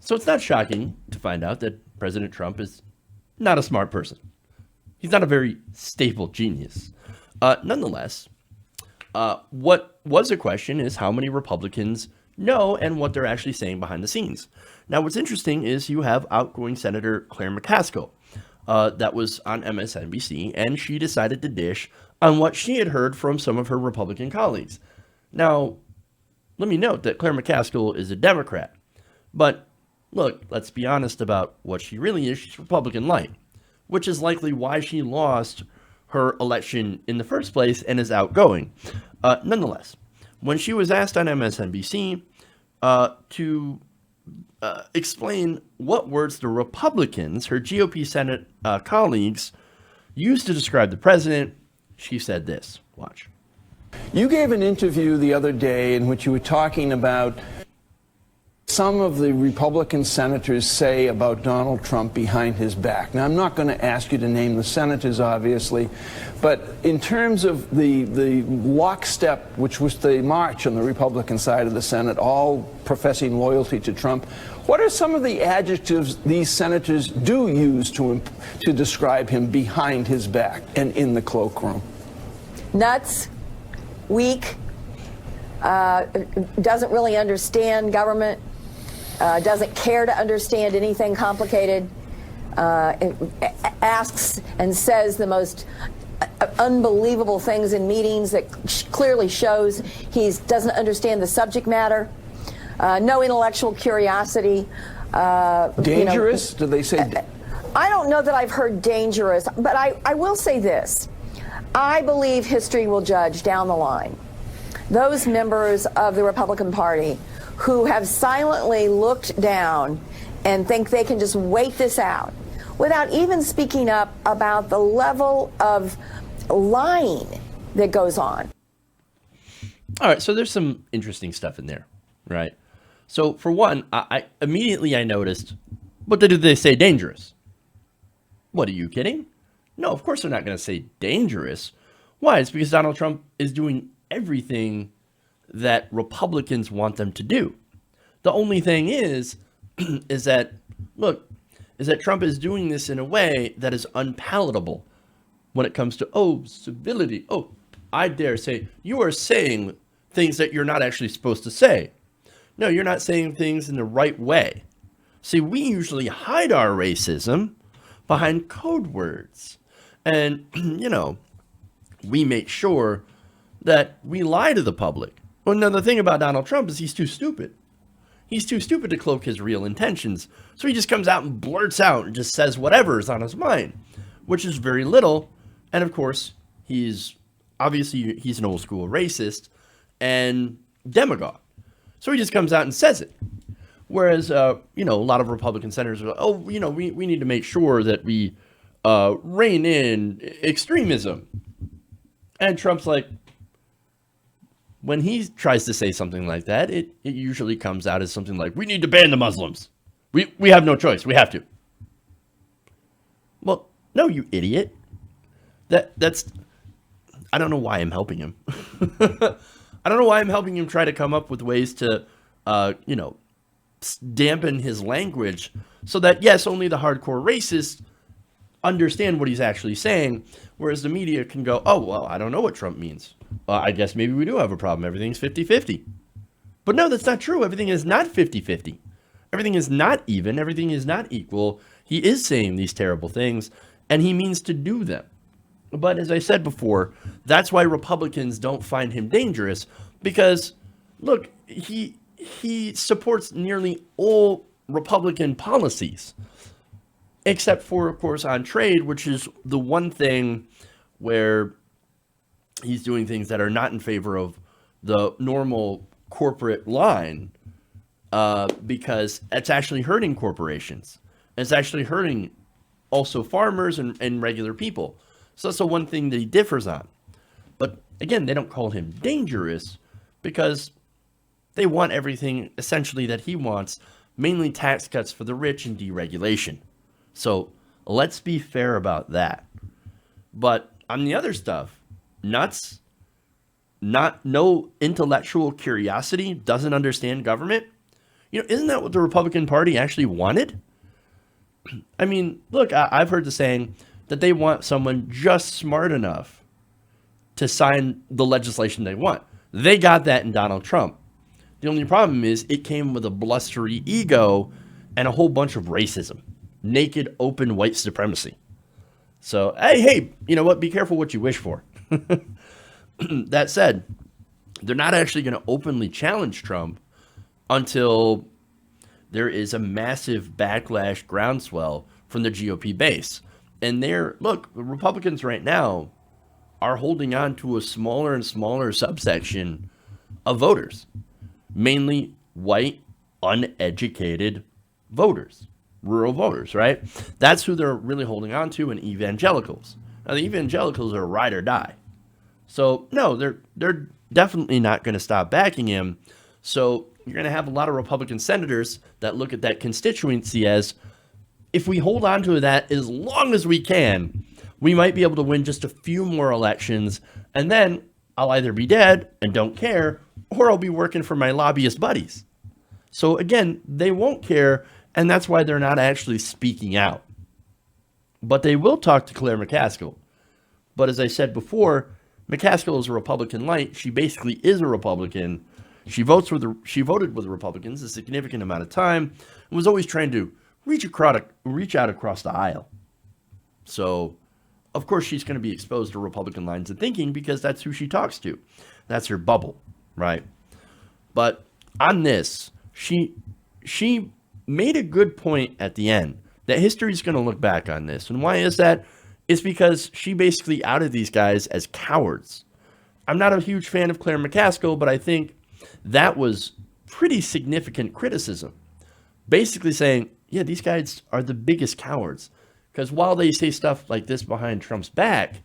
So it's not shocking to find out that President Trump is not a smart person. He's not a very stable genius. Nonetheless, what was a question is how many Republicans know and what they're actually saying behind the scenes. Now, what's interesting is you have outgoing Senator Claire McCaskill that was on MSNBC, and she decided to dish on what she had heard from some of her Republican colleagues. Now, let me note that Claire McCaskill is a Democrat, but look, let's be honest about what she really is. She's Republican light, which is likely why she lost her election in the first place and is outgoing. Nonetheless, when she was asked on MSNBC to explain what words the Republicans, her GOP Senate colleagues, used to describe the president, she said this. Watch. You gave an interview the other day in which you were talking about some of the Republican senators say about Donald Trump behind his back. Now, I'm not going to ask you to name the senators, obviously, but in terms of the lockstep, which was the march on the Republican side of the Senate, all professing loyalty to Trump, what are some of the adjectives these senators do use to describe him behind his back and in the cloakroom? Nuts, weak, doesn't really understand government, doesn't care to understand anything complicated, asks and says the most unbelievable things in meetings that clearly shows he doesn't understand the subject matter, no intellectual curiosity. Dangerous? Do they say? I don't know that I've heard dangerous, but I will say this. I believe history will judge down the line those members of the Republican Party who have silently looked down and think they can just wait this out without even speaking up about the level of lying that goes on. All right, so there's some interesting stuff in there, right? So for one, I immediately noticed, what did they say dangerous? What, are you kidding? No, of course they're not going to say dangerous. Why? It's because Donald Trump is doing everything that Republicans want them to do. The only thing is that Trump is doing this in a way that is unpalatable when it comes to, civility. I dare say, you are saying things that you're not actually supposed to say. No, you're not saying things in the right way. See, we usually hide our racism behind code words. And, we make sure that we lie to the public. Well, now, the thing about Donald Trump is he's too stupid. He's too stupid to cloak his real intentions. So he just comes out and blurts out and just says whatever is on his mind, which is very little. And of course, he's an old school racist and demagogue. So he just comes out and says it. Whereas, a lot of Republican senators are we need to make sure that we rein in extremism. And Trump's like, when he tries to say something like that, it usually comes out as something like, we need to ban the Muslims. We have no choice. We have to. Well, no, you idiot. That's I don't know why I'm helping him. I don't know why I'm helping him try to come up with ways to, dampen his language so that, yes, only the hardcore racists understand what he's actually saying, whereas the media can go, I don't know what Trump means. I guess maybe we do have a problem. Everything's 50-50. But no, that's not true. Everything is not 50-50. Everything is not even. Everything is not equal. He is saying these terrible things, and he means to do them. But as I said before, that's why Republicans don't find him dangerous, because, look, he supports nearly all Republican policies, except for, of course, on trade, which is the one thing where he's doing things that are not in favor of the normal corporate line, because it's actually hurting corporations. It's actually hurting also farmers and regular people. So that's the one thing that he differs on. But again, they don't call him dangerous because they want everything essentially that he wants, mainly tax cuts for the rich and deregulation. So let's be fair about that. But on the other stuff, nuts, no intellectual curiosity, doesn't understand government. Isn't that what the Republican Party actually wanted? I mean, look, I've heard the saying that they want someone just smart enough to sign the legislation they want. They got that in Donald Trump. The only problem is it came with a blustery ego and a whole bunch of racism, naked, open white supremacy. So, hey, you know what? Be careful what you wish for. That said, they're not actually going to openly challenge Trump until there is a massive backlash groundswell from the GOP base. And look, the Republicans right now are holding on to a smaller and smaller subsection of voters, mainly white, uneducated voters, rural voters, right? That's who they're really holding on to, and evangelicals. Now, the evangelicals are ride or die. So, no, they're definitely not going to stop backing him. So you're going to have a lot of Republican senators that look at that constituency as, if we hold on to that as long as we can, we might be able to win just a few more elections, and then I'll either be dead and don't care, or I'll be working for my lobbyist buddies. So again, they won't care, and that's why they're not actually speaking out. But they will talk to Claire McCaskill. But as I said before, McCaskill is a Republican light. She basically is a Republican. She voted with the Republicans a significant amount of time and was always trying to reach out across the aisle. So, of course, she's going to be exposed to Republican lines of thinking because that's who she talks to. That's her bubble, right? But on this, she made a good point at the end that history's going to look back on this. And why is that? It's because she basically outed these guys as cowards. I'm not a huge fan of Claire McCaskill, but I think that was pretty significant criticism. Basically saying, yeah, these guys are the biggest cowards. Because while they say stuff like this behind Trump's back,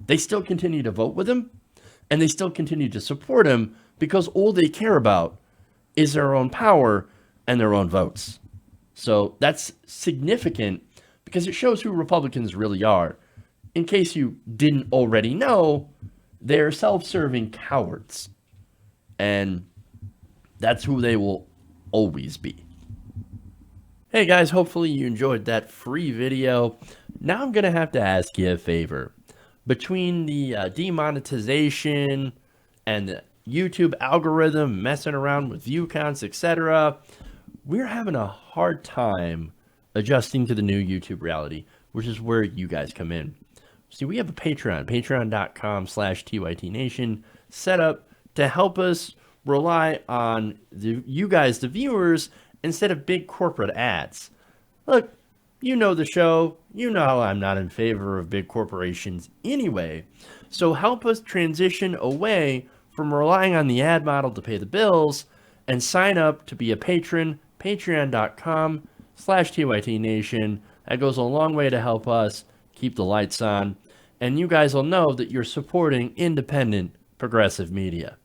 they still continue to vote with him, and they still continue to support him because all they care about is their own power and their own votes. So that's significant because it shows who Republicans really are. In case you didn't already know, they're self-serving cowards. And that's who they will always be. Hey guys, hopefully you enjoyed that free video. Now I'm going to have to ask you a favor. Between the demonetization and the YouTube algorithm messing around with view counts, etc., we're having a hard time adjusting to the new YouTube reality, which is where you guys come in. See, we have a Patreon, patreon.com/TYTNation, set up to help us rely on you guys, the viewers, instead of big corporate ads. Look, you know the show. You know I'm not in favor of big corporations anyway. So help us transition away from relying on the ad model to pay the bills and sign up to be a patron, patreon.com/TYTNation. That goes a long way to help us keep the lights on. And you guys will know that you're supporting independent, progressive media.